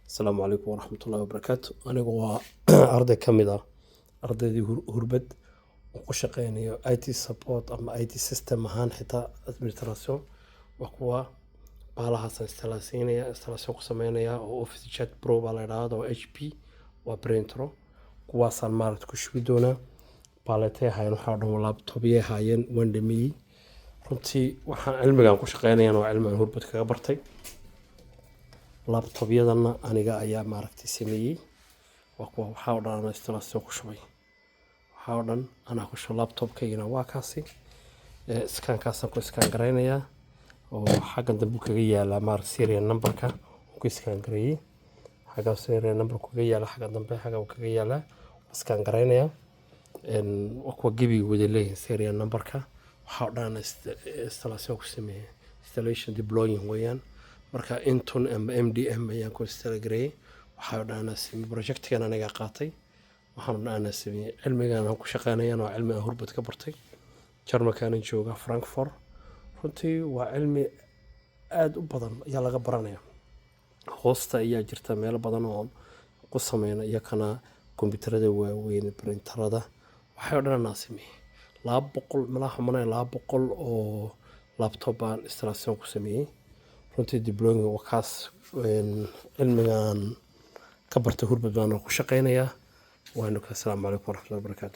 السلام عليكم ورحمة الله وبركاته. أنا هو أرضي كاملة أرضي هربت وقشقيني IT support أما IT system مهان حتى administration وقوة بحالها installation قسمينيا أو Office Chat Pro بالإرادة أو HP وبرينترو kuwaasaan maaragta ku shubi doonaa baaletay hayan waxaa dhan laptopyay haayeen wandhamiyey runtii waxaan cilmigan ku shaqeynayaan waa cilmigan hurbad kaga bartay laptopyadana aniga ayaa maaragtay sameeyey waa kuwa waxaa dhan ana installation ku shubay waxaa dhan anaa ku shubay laptopkaygana waa kaasi iskaankaasaan ku iskaan garaynayaa oo xaggan dambe kaga yaala maaragta serial numberka ku iskaan gareeyey xagga serial number kaga yaala xagga dambe xagga kaga yaala iskaan garaynayaa kuwa gebiga wada leeyahay serial numberka waxaa dhan installation ku sameeyay installation deploying weeyaan marka intun ama MDM ayaan ku install gareeyay waxaa dhan sameeyay projectkan aniga qaatay waxaan dhan sameeyay cilmigan aan ku shaqeynayaan waa cilmi aan hurbad ka bartay jarmalkaan jooga Frankfurt runtii waa cilmi aad u badan ayaa laga baranayaa hoosta ayaa jirta meel badan oo ku sameeyna iyakana kombiyuutarada waaweyn printerada waxay dhan sameeyay 200 malaha manay 200 oo laptop aan installation ku sameeyay runtii deploying wakaas cilmigan ka bartay hurbad baan ku shaqeynayaa waana ka salaamu calaykum waraxmatullaahi wabarakaatuh